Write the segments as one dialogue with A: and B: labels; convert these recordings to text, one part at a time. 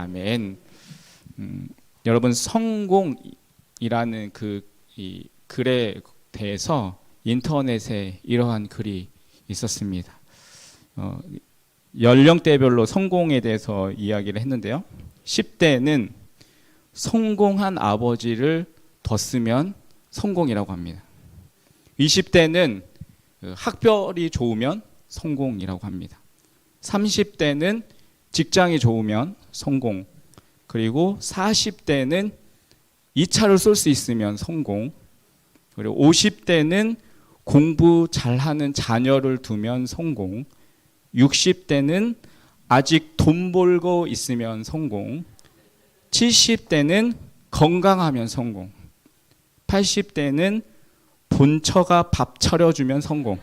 A: 아멘. 여러분 성공이라는 이 글에 대해서 인터넷에 이러한 글이 있었습니다. 연령대별로 성공에 대해서 이야기를 했는데요. 10대는 성공한 아버지를 뒀으면 성공이라고 합니다. 20대는 학벌이 좋으면 성공이라고 합니다. 30대는 직장이 좋으면 성공, 그리고 40대는 2차를 쏠 수 있으면 성공, 그리고 50대는 공부 잘하는 자녀를 두면 성공, 60대는 아직 돈 벌고 있으면 성공, 70대는 건강하면 성공, 80대는 본처가 밥 차려주면 성공,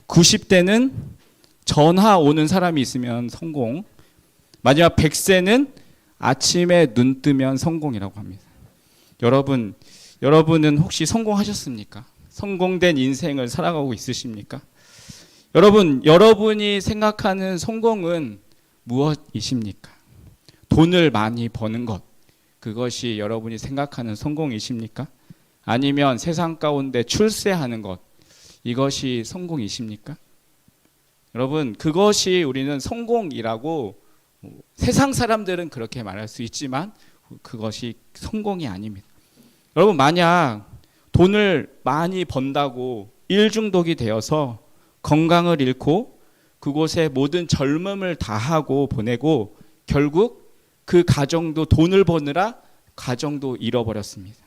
A: 90대는 전화 오는 사람이 있으면 성공, 마지막 100세는 아침에 눈 뜨면 성공이라고 합니다. 여러분은 혹시 성공하셨습니까? 성공된 인생을 살아가고 있으십니까? 여러분이 생각하는 성공은 무엇이십니까? 돈을 많이 버는 것, 그것이 여러분이 생각하는 성공이십니까? 아니면 세상 가운데 출세하는 것, 이것이 성공이십니까? 여러분, 그것이 우리는 성공이라고 세상 사람들은 그렇게 말할 수 있지만 그것이 성공이 아닙니다. 여러분, 만약 돈을 많이 번다고 일중독이 되어서 건강을 잃고 그곳에 모든 젊음을 다하고 보내고 결국 그 가정도 돈을 버느라 가정도 잃어버렸습니다.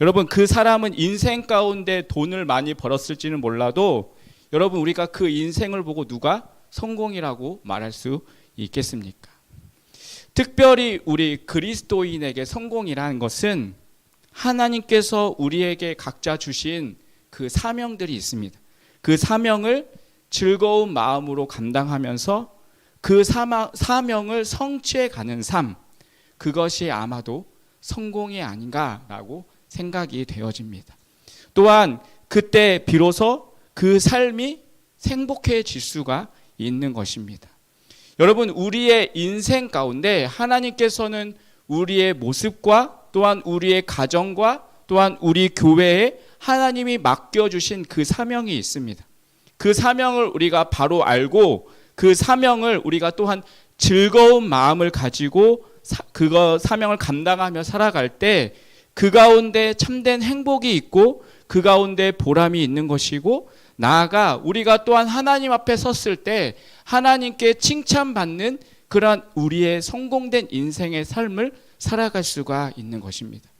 A: 여러분, 그 사람은 인생 가운데 돈을 많이 벌었을지는 몰라도 여러분, 우리가 그 인생을 보고 누가 성공이라고 말할 수 있겠습니까? 특별히 우리 그리스도인에게 성공이라는 것은 하나님께서 우리에게 각자 주신 그 사명들이 있습니다. 그 사명을 즐거운 마음으로 감당하면서 그 사명을 성취해 가는 삶, 그것이 아마도 성공이 아닌가라고 생각이 되어집니다. 또한 그때 비로소 그 삶이 행복해질 수가 있는 것입니다. 여러분, 우리의 인생 가운데 하나님께서는 우리의 모습과 또한 우리의 가정과 또한 우리 교회에 하나님이 맡겨주신 그 사명이 있습니다. 그 사명을 우리가 바로 알고 그 사명을 우리가 또한 즐거운 마음을 가지고 그거 사명을 감당하며 살아갈 때 그 가운데 참된 행복이 있고 그 가운데 보람이 있는 것이고, 나아가 우리가 또한 하나님 앞에 섰을 때 하나님께 칭찬받는 그러한 우리의 성공된 인생의 삶을 살아갈 수가 있는 것입니다.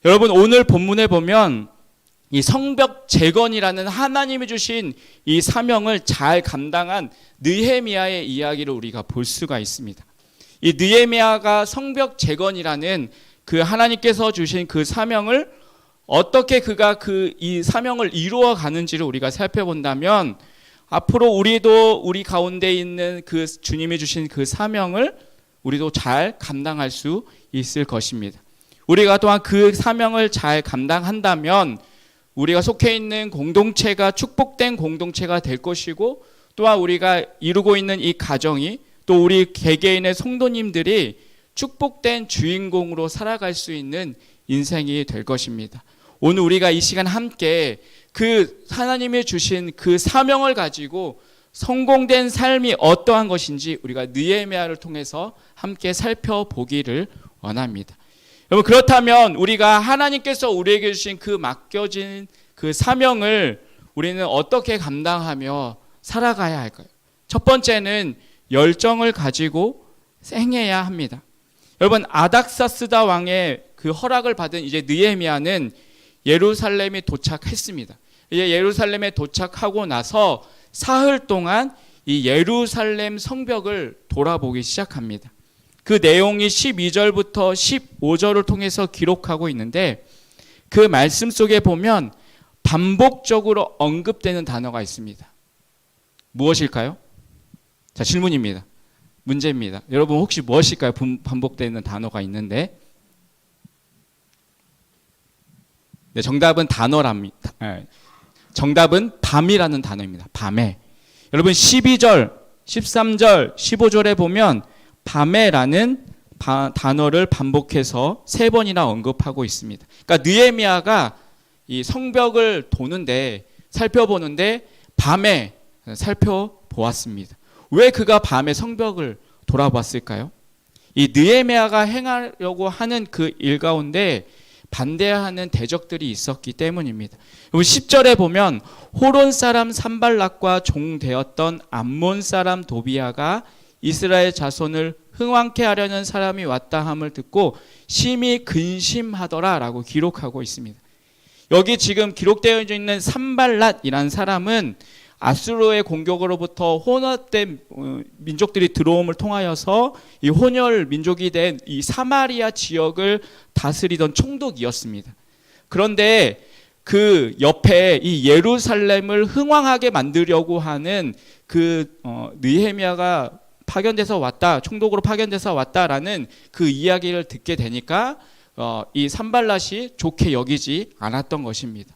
A: 여러분, 오늘 본문에 보면 이 성벽 재건이라는 하나님이 주신 이 사명을 잘 감당한 느헤미야의 이야기를 우리가 볼 수가 있습니다. 이 느헤미야가 성벽 재건이라는 그 하나님께서 주신 그 사명을 어떻게 그가 이 사명을 이루어 가는지를 우리가 살펴본다면 앞으로 우리도 우리 가운데 있는 그 주님이 주신 그 사명을 우리도 잘 감당할 수 있을 것입니다. 우리가 또한 그 사명을 잘 감당한다면 우리가 속해 있는 공동체가 축복된 공동체가 될 것이고, 또한 우리가 이루고 있는 이 가정이 또 우리 개개인의 성도님들이 축복된 주인공으로 살아갈 수 있는 인생이 될 것입니다. 오늘 우리가 이 시간 함께 그 하나님이 주신 그 사명을 가지고 성공된 삶이 어떠한 것인지 우리가 느헤미야를 통해서 함께 살펴보기를 원합니다. 여러분, 그렇다면 우리가 하나님께서 우리에게 주신 그 맡겨진 그 사명을 우리는 어떻게 감당하며 살아가야 할까요? 첫 번째는 열정을 가지고 행해야 합니다. 여러분, 아닥사스다 왕의 그 허락을 받은 이제 느헤미야는 예루살렘에 도착했습니다. 이제 예루살렘에 도착하고 나서 사흘 동안 이 예루살렘 성벽을 돌아보기 시작합니다. 그 내용이 12절부터 15절을 통해서 기록하고 있는데, 그 말씀 속에 보면 반복적으로 언급되는 단어가 있습니다. 무엇일까요? 자, 질문입니다. 문제입니다. 여러분, 혹시 무엇일까요? 반복되는 단어가 있는데, 네, 정답은 단어랍니다. 정답은 밤이라는 단어입니다. 밤에. 여러분, 12절, 13절, 15절에 보면 밤에라는 단어를 반복해서 3번이나 언급하고 있습니다. 그러니까 느헤미야가 이 성벽을 살펴보는데 밤에 살펴보았습니다. 왜 그가 밤에 성벽을 돌아봤을까요? 이 느헤미야가 행하려고 하는 그 일 가운데 반대하는 대적들이 있었기 때문입니다. 10절에 보면 호론 사람 산발락과 종되었던 암몬 사람 도비야가 이스라엘 자손을 흥왕케 하려는 사람이 왔다 함을 듣고 심히 근심하더라 라고 기록하고 있습니다. 여기 지금 기록되어 있는 산발랏이라는 사람은 아수르의 공격으로부터 혼합된 민족들이 들어옴을 통하여서 이 혼혈 민족이 된 이 사마리아 지역을 다스리던 총독이었습니다. 그런데 그 옆에 이 예루살렘을 흥왕하게 만들려고 하는 그 느헤미야가 총독으로 파견돼서 왔다라는 그 이야기를 듣게 되니까 이 산발랏이 좋게 여기지 않았던 것입니다.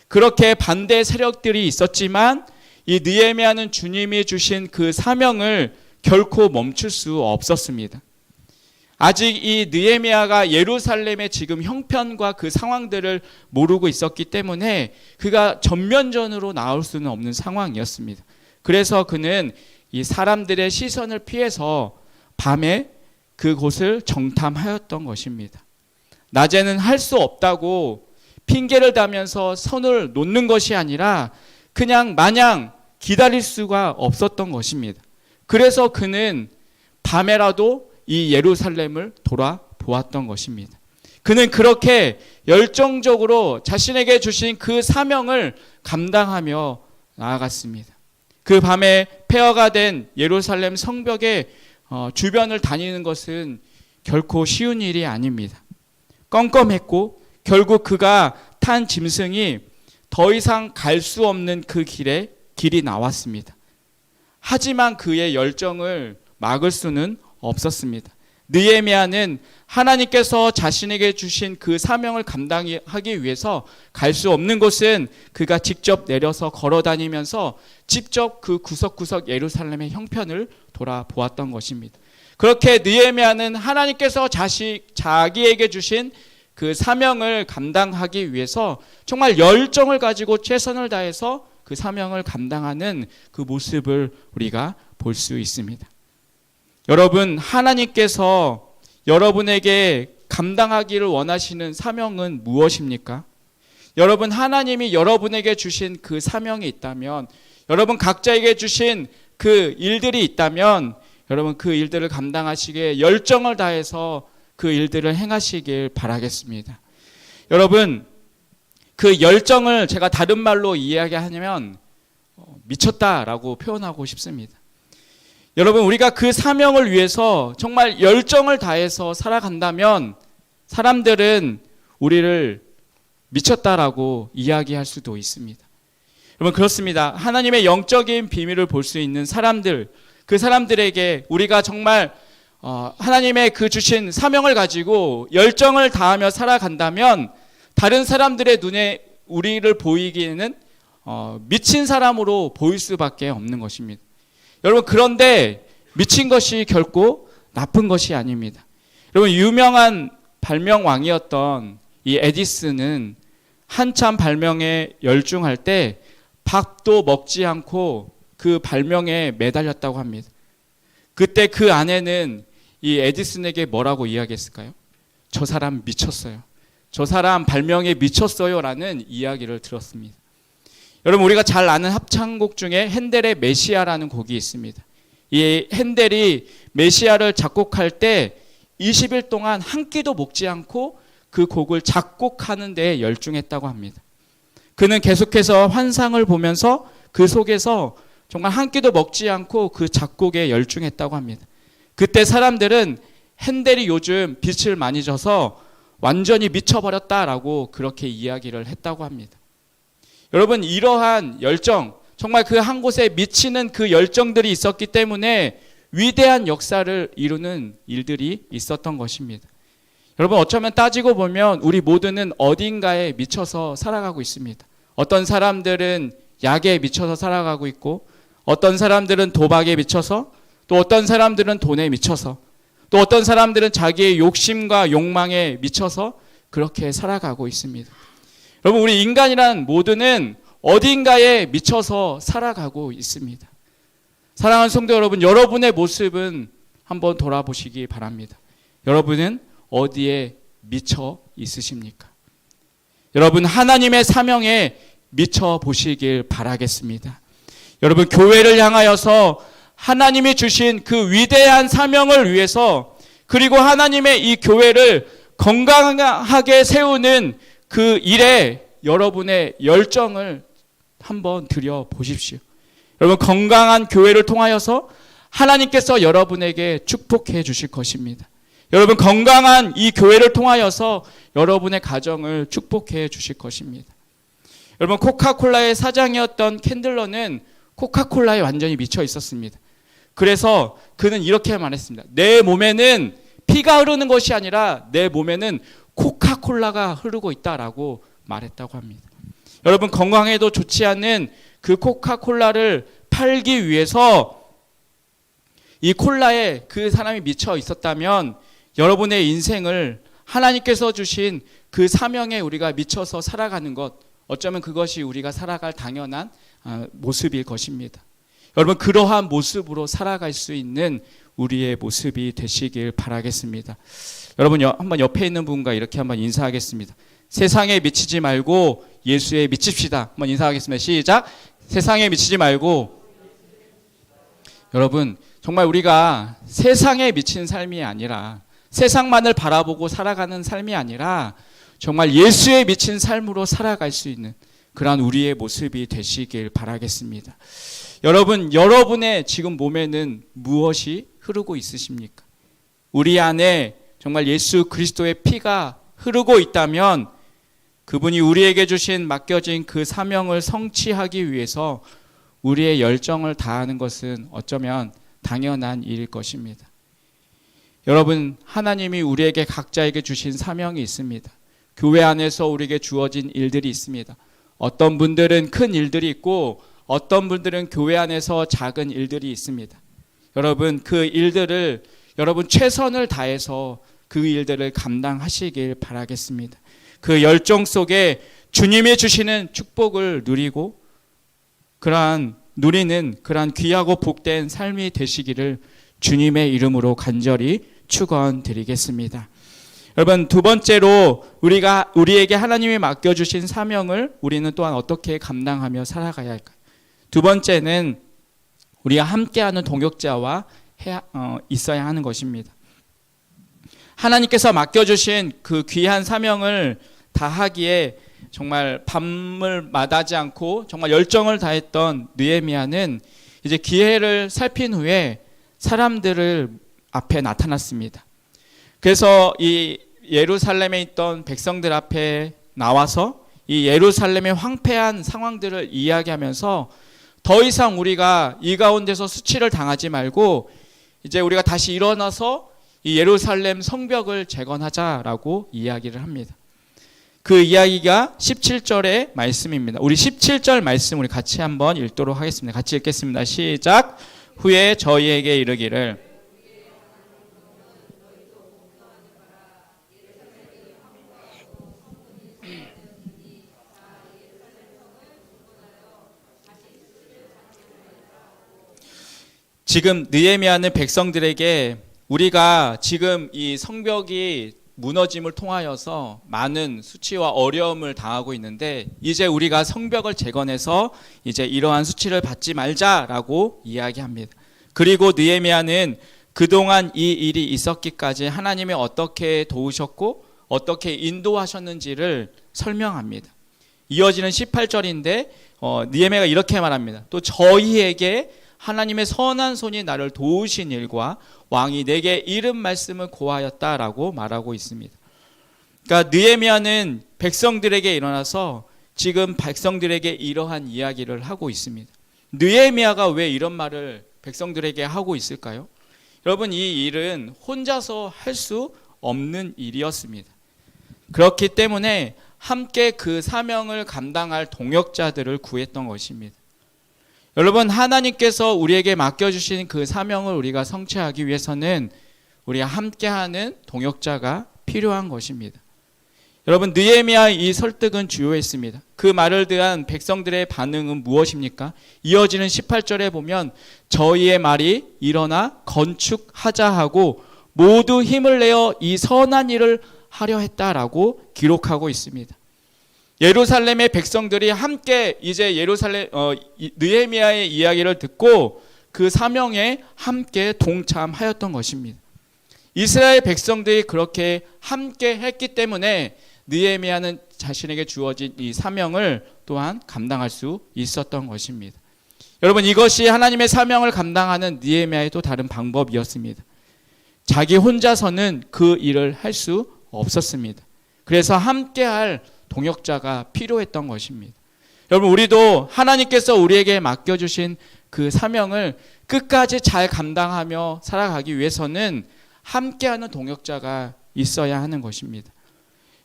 A: 그렇게 반대 세력들이 있었지만 이 느헤미야는 주님이 주신 그 사명을 결코 멈출 수 없었습니다. 아직 이 느헤미야가 예루살렘의 지금 형편과 그 상황들을 모르고 있었기 때문에 그가 전면전으로 나올 수는 없는 상황이었습니다. 그래서 그는 이 사람들의 시선을 피해서 밤에 그곳을 정탐하였던 것입니다. 낮에는 할 수 없다고 핑계를 대면서 손을 놓는 것이 아니라 그냥 마냥 기다릴 수가 없었던 것입니다. 그래서 그는 밤에라도 이 예루살렘을 돌아보았던 것입니다. 그는 그렇게 열정적으로 자신에게 주신 그 사명을 감당하며 나아갔습니다. 그 밤에 폐허가 된 예루살렘 성벽의 주변을 다니는 것은 결코 쉬운 일이 아닙니다. 껌껌했고 결국 그가 탄 짐승이 더 이상 갈 수 없는 그 길이 나왔습니다. 하지만 그의 열정을 막을 수는 없었습니다. 느헤미야는 하나님께서 자신에게 주신 그 사명을 감당하기 위해서 갈 수 없는 곳은 그가 직접 내려서 걸어다니면서 직접 그 구석구석 예루살렘의 형편을 돌아보았던 것입니다. 그렇게 느헤미야는 하나님께서 자기에게 주신 그 사명을 감당하기 위해서 정말 열정을 가지고 최선을 다해서 그 사명을 감당하는 그 모습을 우리가 볼 수 있습니다. 여러분, 하나님께서 여러분에게 감당하기를 원하시는 사명은 무엇입니까? 여러분, 하나님이 여러분에게 주신 그 사명이 있다면, 여러분 각자에게 주신 그 일들이 있다면, 여러분 그 일들을 감당하시기에 열정을 다해서 그 일들을 행하시길 바라겠습니다. 여러분, 그 열정을 제가 다른 말로 이야기하면 미쳤다라고 표현하고 싶습니다. 여러분, 우리가 그 사명을 위해서 정말 열정을 다해서 살아간다면 사람들은 우리를 미쳤다라고 이야기할 수도 있습니다. 여러분, 그렇습니다. 하나님의 영적인 비밀을 볼 수 있는 사람들, 그 사람들에게 우리가 정말 하나님의 그 주신 사명을 가지고 열정을 다하며 살아간다면 다른 사람들의 눈에 우리를 보이기에는 미친 사람으로 보일 수밖에 없는 것입니다. 여러분, 그런데 미친 것이 결코 나쁜 것이 아닙니다. 여러분, 유명한 발명왕이었던 이 에디슨은 한참 발명에 열중할 때 밥도 먹지 않고 그 발명에 매달렸다고 합니다. 그때 그 아내는 이 에디슨에게 뭐라고 이야기했을까요? 저 사람 미쳤어요. 저 사람 발명에 미쳤어요 라는 이야기를 들었습니다. 여러분, 우리가 잘 아는 합창곡 중에 핸델의 메시아라는 곡이 있습니다. 이 핸델이 메시아를 작곡할 때 20일 동안 한 끼도 먹지 않고 그 곡을 작곡하는 데 열중했다고 합니다. 그는 계속해서 환상을 보면서 그 속에서 정말 한 끼도 먹지 않고 그 작곡에 열중했다고 합니다. 그때 사람들은 핸델이 요즘 빛을 많이 져서 완전히 미쳐버렸다라고 그렇게 이야기를 했다고 합니다. 여러분, 이러한 열정, 정말 그 한 곳에 미치는 그 열정들이 있었기 때문에 위대한 역사를 이루는 일들이 있었던 것입니다. 여러분, 어쩌면 따지고 보면 우리 모두는 어딘가에 미쳐서 살아가고 있습니다. 어떤 사람들은 약에 미쳐서 살아가고 있고, 어떤 사람들은 도박에 미쳐서, 또 어떤 사람들은 돈에 미쳐서, 또 어떤 사람들은 자기의 욕심과 욕망에 미쳐서 그렇게 살아가고 있습니다. 여러분, 우리 인간이란 모두는 어딘가에 미쳐서 살아가고 있습니다. 사랑하는 성도 여러분, 여러분의 모습은 한번 돌아보시기 바랍니다. 여러분은 어디에 미쳐 있으십니까? 여러분, 하나님의 사명에 미쳐 보시길 바라겠습니다. 여러분, 교회를 향하여서 하나님이 주신 그 위대한 사명을 위해서, 그리고 하나님의 이 교회를 건강하게 세우는 그 일에 여러분의 열정을 한번 드려 보십시오. 여러분, 건강한 교회를 통하여서 하나님께서 여러분에게 축복해 주실 것입니다. 여러분, 건강한 이 교회를 통하여서 여러분의 가정을 축복해 주실 것입니다. 여러분, 코카콜라의 사장이었던 캔들러는 코카콜라에 완전히 미쳐 있었습니다. 그래서 그는 이렇게 말했습니다. 내 몸에는 피가 흐르는 것이 아니라 내 몸에는 코카콜라가 흐르고 있다라고 말했다고 합니다. 여러분, 건강에도 좋지 않은 그 코카콜라를 팔기 위해서 이 콜라에 그 사람이 미쳐 있었다면 여러분의 인생을 하나님께서 주신 그 사명에 우리가 미쳐서 살아가는 것, 어쩌면 그것이 우리가 살아갈 당연한 모습일 것입니다. 여러분, 그러한 모습으로 살아갈 수 있는 우리의 모습이 되시길 바라겠습니다. 여러분, 한번 옆에 있는 분과 이렇게 한번 인사하겠습니다. 세상에 미치지 말고 예수에 미칩시다. 한번 인사하겠습니다. 시작. 세상에 미치지 말고. 여러분, 정말 우리가 세상에 미친 삶이 아니라, 세상만을 바라보고 살아가는 삶이 아니라 정말 예수에 미친 삶으로 살아갈 수 있는 그러한 우리의 모습이 되시길 바라겠습니다. 여러분, 여러분의 지금 몸에는 무엇이 흐르고 있으십니까? 우리 안에 정말 예수 그리스도의 피가 흐르고 있다면 그분이 우리에게 주신 맡겨진 그 사명을 성취하기 위해서 우리의 열정을 다하는 것은 어쩌면 당연한 일일 것입니다. 여러분, 하나님이 우리에게 각자에게 주신 사명이 있습니다. 교회 안에서 우리에게 주어진 일들이 있습니다. 어떤 분들은 큰 일들이 있고 어떤 분들은 교회 안에서 작은 일들이 있습니다. 여러분, 그 일들을 여러분 최선을 다해서 그 일들을 감당하시길 바라겠습니다. 그 열정 속에 주님이 주시는 축복을 누리고 누리는 그러한 귀하고 복된 삶이 되시기를 주님의 이름으로 간절히 축원드리겠습니다. 여러분, 두 번째로 우리에게 하나님이 맡겨주신 사명을 우리는 또한 어떻게 감당하며 살아가야 할까요? 두 번째는 우리가 함께하는 동역자와 있어야 하는 것입니다. 하나님께서 맡겨주신 그 귀한 사명을 다하기에 정말 밤을 마다하지 않고 정말 열정을 다했던 느헤미야는 이제 기회를 살핀 후에 사람들을 앞에 나타났습니다. 그래서 이 예루살렘에 있던 백성들 앞에 나와서 이 예루살렘의 황폐한 상황들을 이야기하면서 더 이상 우리가 이 가운데서 수치를 당하지 말고 이제 우리가 다시 일어나서 이 예루살렘 성벽을 재건하자라고 이야기를 합니다. 그 이야기가 17절의 말씀입니다. 우리 17절 말씀 우리 같이 한번 읽도록 하겠습니다. 같이 읽겠습니다. 시작. 후에 저희에게 이르기를 지금 느헤미야는 백성들에게 우리가 지금 이 성벽이 무너짐을 통하여서 많은 수치와 어려움을 당하고 있는데 이제 우리가 성벽을 재건해서 이제 이러한 수치를 받지 말자라고 이야기합니다. 그리고 느헤미야는 그동안 이 일이 있었기까지 하나님이 어떻게 도우셨고 어떻게 인도하셨는지를 설명합니다. 이어지는 18절인데 느헤미야가 이렇게 말합니다. 또 저희에게 하나님의 선한 손이 나를 도우신 일과 왕이 내게 이른 말씀을 고하였다라고 말하고 있습니다. 그러니까 느헤미야는 백성들에게 일어나서 지금 백성들에게 이러한 이야기를 하고 있습니다. 느헤미야가 왜 이런 말을 백성들에게 하고 있을까요? 여러분, 이 일은 혼자서 할 수 없는 일이었습니다. 그렇기 때문에 함께 그 사명을 감당할 동역자들을 구했던 것입니다. 여러분, 하나님께서 우리에게 맡겨주신 그 사명을 우리가 성취하기 위해서는 우리가 함께하는 동역자가 필요한 것입니다. 여러분, 느헤미야의 이 설득은 주요했습니다. 그 말을 대한 백성들의 반응은 무엇입니까? 이어지는 18절에 보면 저희의 말이 일어나 건축하자 하고 모두 힘을 내어 이 선한 일을 하려 했다라고 기록하고 있습니다. 예루살렘의 백성들이 함께 이제 느헤미야의 이야기를 듣고 그 사명에 함께 동참하였던 것입니다. 이스라엘 백성들이 그렇게 함께 했기 때문에 느헤미야는 자신에게 주어진 이 사명을 또한 감당할 수 있었던 것입니다. 여러분, 이것이 하나님의 사명을 감당하는 느헤미야의 또 다른 방법이었습니다. 자기 혼자서는 그 일을 할 수 없었습니다. 그래서 함께할 동역자가 필요했던 것입니다. 여러분, 우리도 하나님께서 우리에게 맡겨주신 그 사명을 끝까지 잘 감당하며 살아가기 위해서는 함께하는 동역자가 있어야 하는 것입니다.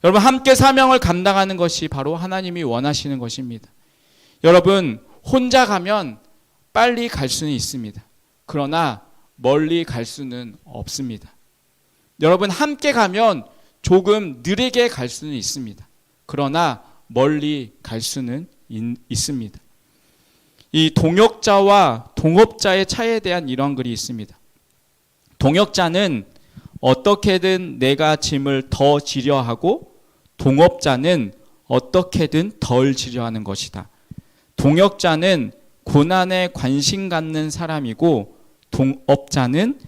A: 여러분, 함께 사명을 감당하는 것이 바로 하나님이 원하시는 것입니다. 여러분, 혼자 가면 빨리 갈 수는 있습니다. 그러나 멀리 갈 수는 없습니다. 여러분, 함께 가면 조금 느리게 갈 수는 있습니다. 그러나 멀리 갈 수는 있습니다. 이 동역자와 동업자의 차이에 대한 이런 글이 있습니다. 동역자는 어떻게든 내가 짐을 더 지려 하고 동업자는 어떻게든 덜 지려 하는 것이다. 동역자는 고난에 관심 갖는 사람이고 동업자는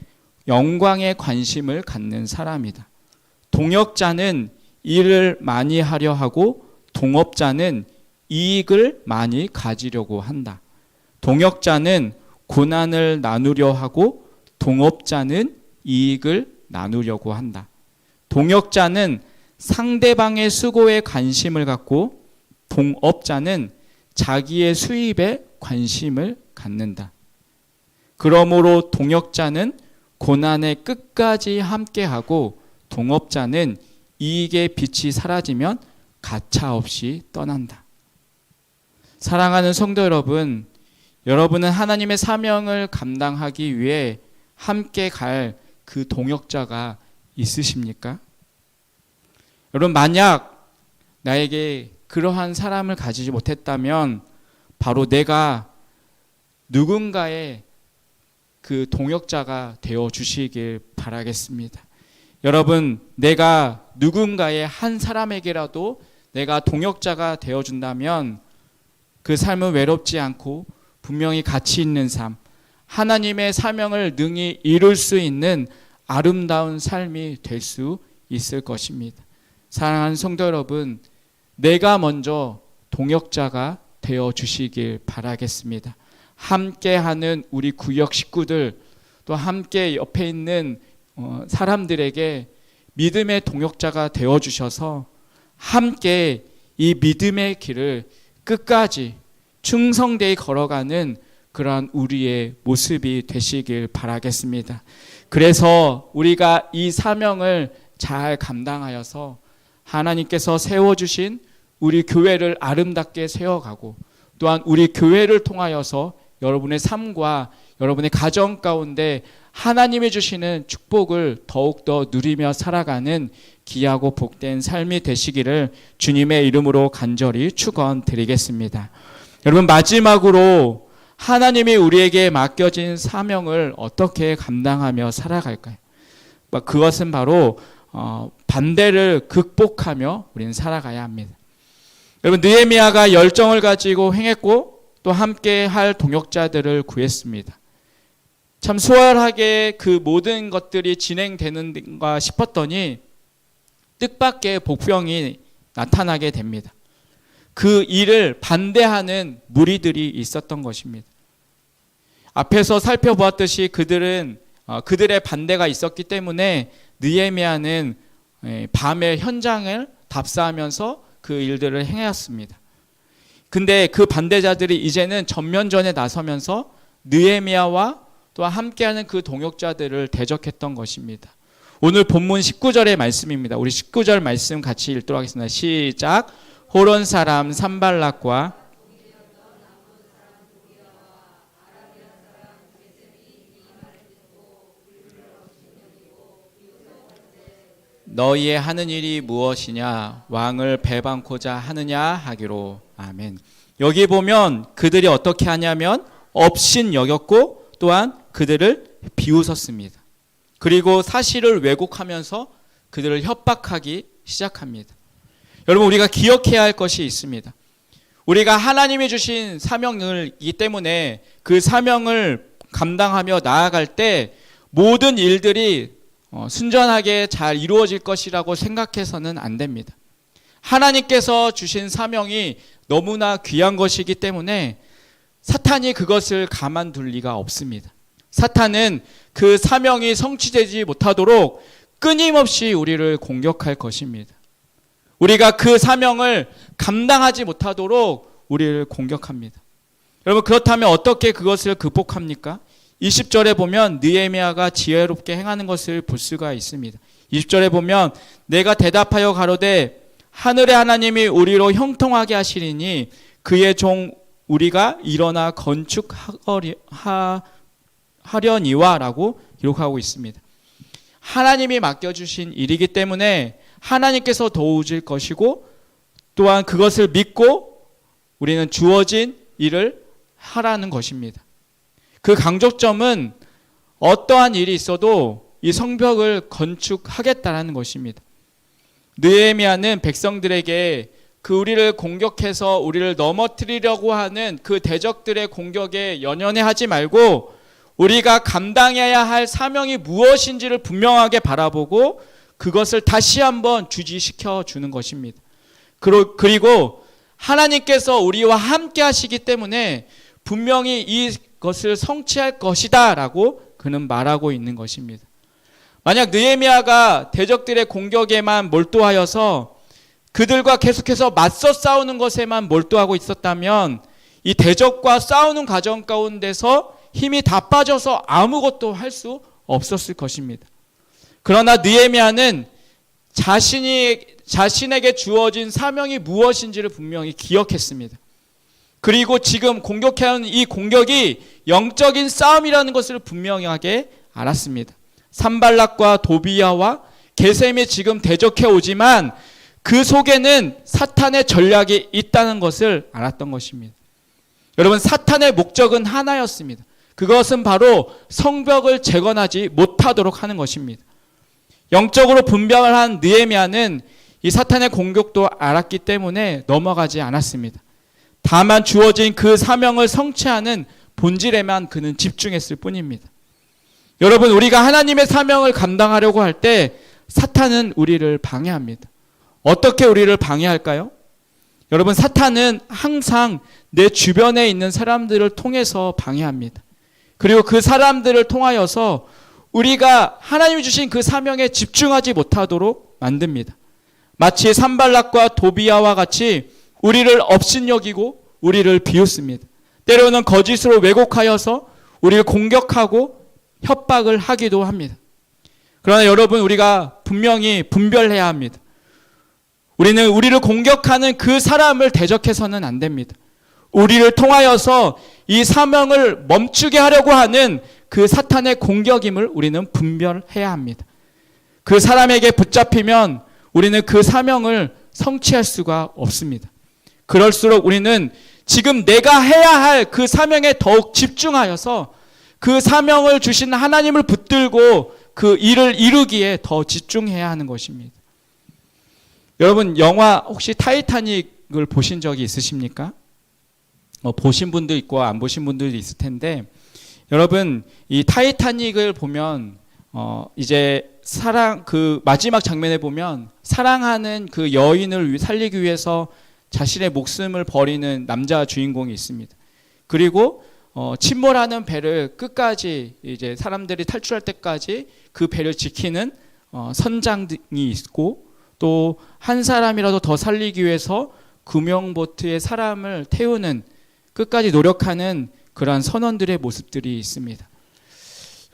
A: 영광에 관심을 갖는 사람이다. 동역자는 일을 많이 하려 하고 동업자는 이익을 많이 가지려고 한다. 동역자는 고난을 나누려 하고 동업자는 이익을 나누려고 한다. 동역자는 상대방의 수고에 관심을 갖고 동업자는 자기의 수입에 관심을 갖는다. 그러므로 동역자는 고난의 끝까지 함께하고 동업자는 이익의 빛이 사라지면 가차없이 떠난다. 사랑하는 성도 여러분, 여러분은 하나님의 사명을 감당하기 위해 함께 갈 그 동역자가 있으십니까? 여러분, 만약 나에게 그러한 사람을 가지지 못했다면 바로 내가 누군가의 그 동역자가 되어 주시길 바라겠습니다. 여러분, 내가 누군가의 한 사람에게라도 내가 동역자가 되어 준다면 그 삶은 외롭지 않고 분명히 가치 있는 삶, 하나님의 사명을 능히 이룰 수 있는 아름다운 삶이 될 수 있을 것입니다. 사랑하는 성도 여러분, 내가 먼저 동역자가 되어 주시길 바라겠습니다. 함께하는 우리 구역 식구들, 또 함께 옆에 있는 사람들에게 믿음의 동역자가 되어 주셔서 함께 이 믿음의 길을 끝까지 충성되이 걸어가는 그러한 우리의 모습이 되시길 바라겠습니다. 그래서 우리가 이 사명을 잘 감당하여서 하나님께서 세워주신 우리 교회를 아름답게 세워가고 또한 우리 교회를 통하여서 여러분의 삶과 여러분의 가정 가운데 하나님이 주시는 축복을 더욱더 누리며 살아가는 귀하고 복된 삶이 되시기를 주님의 이름으로 간절히 축원드리겠습니다. 여러분, 마지막으로 하나님이 우리에게 맡겨진 사명을 어떻게 감당하며 살아갈까요? 그것은 바로 반대를 극복하며 우리는 살아가야 합니다. 여러분, 느헤미야가 열정을 가지고 행했고 또 함께 할 동역자들을 구했습니다. 참 수월하게 그 모든 것들이 진행되는가 싶었더니 뜻밖의 복병이 나타나게 됩니다. 그 일을 반대하는 무리들이 있었던 것입니다. 앞에서 살펴보았듯이 그들의 반대가 있었기 때문에 느헤미야는 밤에 현장을 답사하면서 그 일들을 행하였습니다. 근데 그 반대자들이 이제는 전면전에 나서면서 느헤미야와 또 함께하는 그 동역자들을 대적했던 것입니다. 오늘 본문 19절의 말씀입니다. 우리 19절 말씀 같이 읽도록 하겠습니다. 시작. 호론 사람 산발락과 너희의 하는 일이 무엇이냐? 왕을 배반코자 하느냐 하기로. 아멘. 여기 보면 그들이 어떻게 하냐면 업신 여겼고 또한 그들을 비웃었습니다. 그리고 사실을 왜곡하면서 그들을 협박하기 시작합니다. 여러분, 우리가 기억해야 할 것이 있습니다. 우리가 하나님이 주신 사명이기 때문에 그 사명을 감당하며 나아갈 때 모든 일들이 순전하게 잘 이루어질 것이라고 생각해서는 안 됩니다. 하나님께서 주신 사명이 너무나 귀한 것이기 때문에 사탄이 그것을 가만둘 리가 없습니다. 사탄은 그 사명이 성취되지 못하도록 끊임없이 우리를 공격할 것입니다. 우리가 그 사명을 감당하지 못하도록 우리를 공격합니다. 여러분, 그렇다면 어떻게 그것을 극복합니까? 20절에 보면 느헤미야가 지혜롭게 행하는 것을 볼 수가 있습니다. 20절에 보면 내가 대답하여 가로되 하늘의 하나님이 우리로 형통하게 하시리니 그의 종 우리가 일어나 건축하려니와 라고 기록하고 있습니다. 하나님이 맡겨주신 일이기 때문에 하나님께서 도우실 것이고 또한 그것을 믿고 우리는 주어진 일을 하라는 것입니다. 그 강조점은 어떠한 일이 있어도 이 성벽을 건축하겠다라는 것입니다. 느헤미야는 백성들에게 그 우리를 공격해서 우리를 넘어뜨리려고 하는 그 대적들의 공격에 연연해하지 말고 우리가 감당해야 할 사명이 무엇인지를 분명하게 바라보고 그것을 다시 한번 주지시켜 주는 것입니다. 그리고 하나님께서 우리와 함께 하시기 때문에 분명히 이것을 성취할 것이다 라고 그는 말하고 있는 것입니다. 만약 느헤미야가 대적들의 공격에만 몰두하여서 그들과 계속해서 맞서 싸우는 것에만 몰두하고 있었다면 이 대적과 싸우는 과정 가운데서 힘이 다 빠져서 아무것도 할 수 없었을 것입니다. 그러나 느헤미야는 자신에게 주어진 사명이 무엇인지를 분명히 기억했습니다. 그리고 지금 공격해온 이 공격이 영적인 싸움이라는 것을 분명하게 알았습니다. 산발락과 도비야와 게셈이 지금 대적해 오지만 그 속에는 사탄의 전략이 있다는 것을 알았던 것입니다. 여러분, 사탄의 목적은 하나였습니다. 그것은 바로 성벽을 재건하지 못하도록 하는 것입니다. 영적으로 분별한 느헤미야는 이 사탄의 공격도 알았기 때문에 넘어가지 않았습니다. 다만 주어진 그 사명을 성취하는 본질에만 그는 집중했을 뿐입니다. 여러분, 우리가 하나님의 사명을 감당하려고 할 때 사탄은 우리를 방해합니다. 어떻게 우리를 방해할까요? 여러분, 사탄은 항상 내 주변에 있는 사람들을 통해서 방해합니다. 그리고 그 사람들을 통하여서 우리가 하나님이 주신 그 사명에 집중하지 못하도록 만듭니다. 마치 산발락과 도비야와 같이 우리를 업신여기고 우리를 비웃습니다. 때로는 거짓으로 왜곡하여서 우리를 공격하고 협박을 하기도 합니다. 그러나 여러분, 우리가 분명히 분별해야 합니다. 우리는 우리를 공격하는 그 사람을 대적해서는 안 됩니다. 우리를 통하여서 이 사명을 멈추게 하려고 하는 그 사탄의 공격임을 우리는 분별해야 합니다. 그 사람에게 붙잡히면 우리는 그 사명을 성취할 수가 없습니다. 그럴수록 우리는 지금 내가 해야 할 그 사명에 더욱 집중하여서 그 사명을 주신 하나님을 붙들고 그 일을 이루기에 더 집중해야 하는 것입니다. 여러분, 영화 혹시 타이타닉을 보신 적이 있으십니까? 보신 분도 있고 안 보신 분들도 있을 텐데, 여러분, 이 타이타닉을 보면 이제 그 마지막 장면에 보면 사랑하는 그 여인을 살리기 위해서 자신의 목숨을 버리는 남자 주인공이 있습니다. 그리고 침몰하는 배를 끝까지 이제 사람들이 탈출할 때까지 그 배를 지키는 선장이 있고, 또 한 사람이라도 더 살리기 위해서 구명보트에 사람을 태우는 끝까지 노력하는 그러한 선원들의 모습들이 있습니다.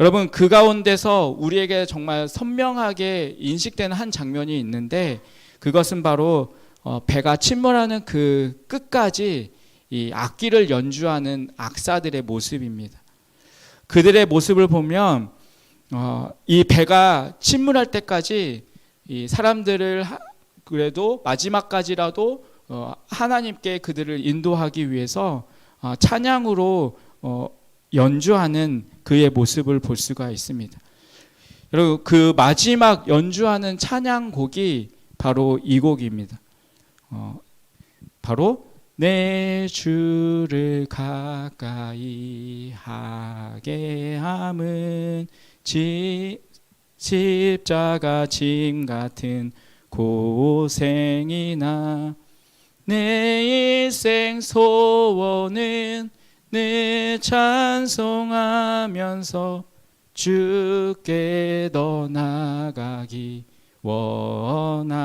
A: 여러분, 그 가운데서 우리에게 정말 선명하게 인식되는 한 장면이 있는데, 그것은 바로 배가 침몰하는 그 끝까지 이 악기를 연주하는 악사들의 모습입니다. 그들의 모습을 보면 이 배가 침몰할 때까지 이 사람들을 그래도 마지막까지라도 하나님께 그들을 인도하기 위해서 찬양으로 연주하는 그의 모습을 볼 수가 있습니다. 여러분, 그 마지막 연주하는 찬양곡이 바로 이 곡입니다. 바로 내 주를 가까이 하게 함은 십자가 짐 같은 고생이나 내 일생 소원은 늘 찬송하면서 주께 더 나가기 원합니다.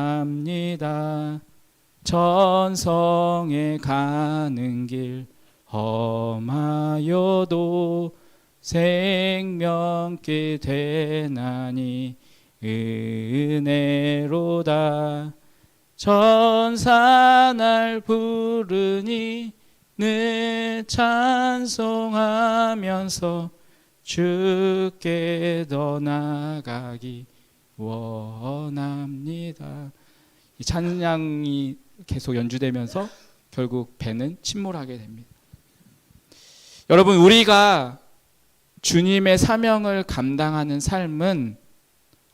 A: 천성에 가는 길 험하여도 생명길 되나니 은혜로다. 천사 날 부르니 늘 찬송하면서 주께 더 나가기 원합니다. 이 찬양이 계속 연주되면서 결국 배는 침몰하게 됩니다. 여러분, 우리가 주님의 사명을 감당하는 삶은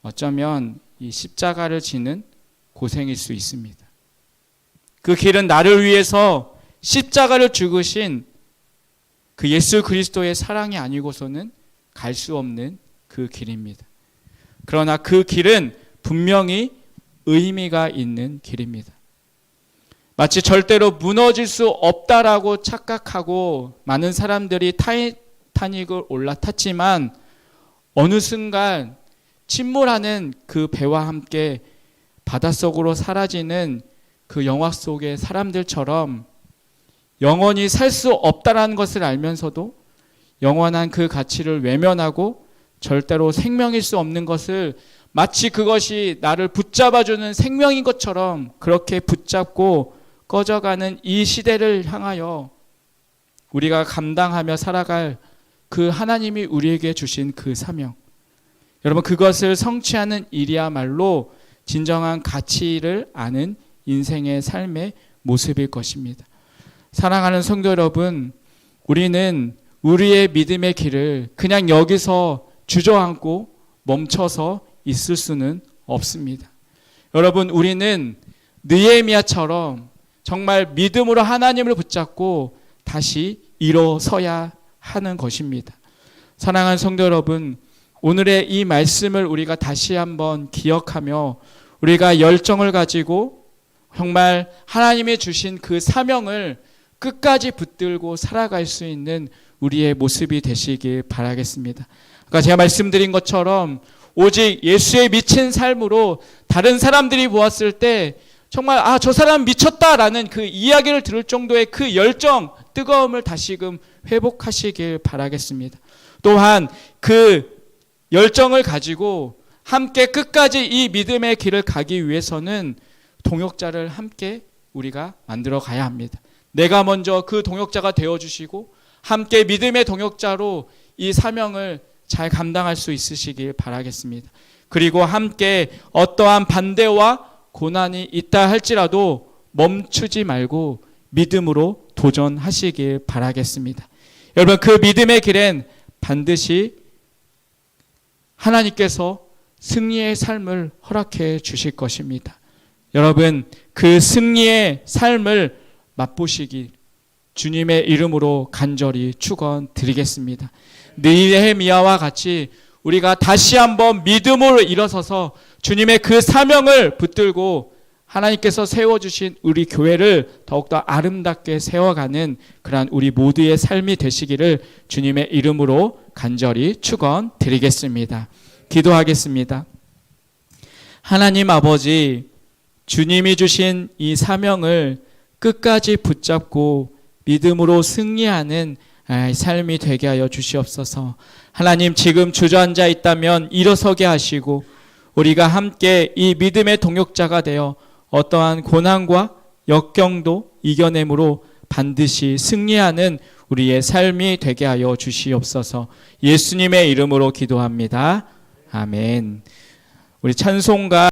A: 어쩌면 이 십자가를 지는 고생일 수 있습니다. 그 길은 나를 위해서 십자가를 죽으신 그 예수 그리스도의 사랑이 아니고서는 갈 수 없는 그 길입니다. 그러나 그 길은 분명히 의미가 있는 길입니다. 마치 절대로 무너질 수 없다라고 착각하고 많은 사람들이 타이타닉을 올라탔지만 어느 순간 침몰하는 그 배와 함께 바닷속으로 사라지는 그 영화 속의 사람들처럼 영원히 살 수 없다라는 것을 알면서도 영원한 그 가치를 외면하고 절대로 생명일 수 없는 것을 마치 그것이 나를 붙잡아주는 생명인 것처럼 그렇게 붙잡고 꺼져가는 이 시대를 향하여 우리가 감당하며 살아갈 그 하나님이 우리에게 주신 그 사명, 여러분, 그것을 성취하는 일이야말로 진정한 가치를 아는 인생의 삶의 모습일 것입니다. 사랑하는 성도 여러분, 우리는 우리의 믿음의 길을 그냥 여기서 주저앉고 멈춰서 있을 수는 없습니다. 여러분, 우리는 느헤미야처럼 정말 믿음으로 하나님을 붙잡고 다시 일어서야 하는 것입니다. 사랑하는 성도 여러분, 오늘의 이 말씀을 우리가 다시 한번 기억하며 우리가 열정을 가지고 정말 하나님이 주신 그 사명을 끝까지 붙들고 살아갈 수 있는 우리의 모습이 되시길 바라겠습니다. 아까 제가 말씀드린 것처럼 오직 예수에 미친 삶으로 다른 사람들이 보았을 때 정말 저 사람 미쳤다라는 그 이야기를 들을 정도의 그 열정, 뜨거움을 다시금 회복하시길 바라겠습니다. 또한 그 열정을 가지고 함께 끝까지 이 믿음의 길을 가기 위해서는 동역자를 함께 우리가 만들어 가야 합니다. 내가 먼저 그 동역자가 되어주시고 함께 믿음의 동역자로 이 사명을 잘 감당할 수 있으시길 바라겠습니다. 그리고 함께 어떠한 반대와 고난이 있다 할지라도 멈추지 말고 믿음으로 도전하시길 바라겠습니다. 여러분, 그 믿음의 길엔 반드시 하나님께서 승리의 삶을 허락해 주실 것입니다. 여러분, 그 승리의 삶을 맛보시길 주님의 이름으로 간절히 축원드리겠습니다. 느헤미야와 같이 우리가 다시 한번 믿음으로 일어서서 주님의 그 사명을 붙들고 하나님께서 세워주신 우리 교회를 더욱더 아름답게 세워가는 그러한 우리 모두의 삶이 되시기를 주님의 이름으로 간절히 축원드리겠습니다. 기도하겠습니다. 하나님 아버지, 주님이 주신 이 사명을 끝까지 붙잡고 믿음으로 승리하는 삶이 되게 하여 주시옵소서. 하나님, 지금 주저앉아 있다면 일어서게 하시고 우리가 함께 이 믿음의 동역자가 되어 어떠한 고난과 역경도 이겨내므로 반드시 승리하는 우리의 삶이 되게 하여 주시옵소서. 예수님의 이름으로 기도합니다. 아멘. 우리 찬송가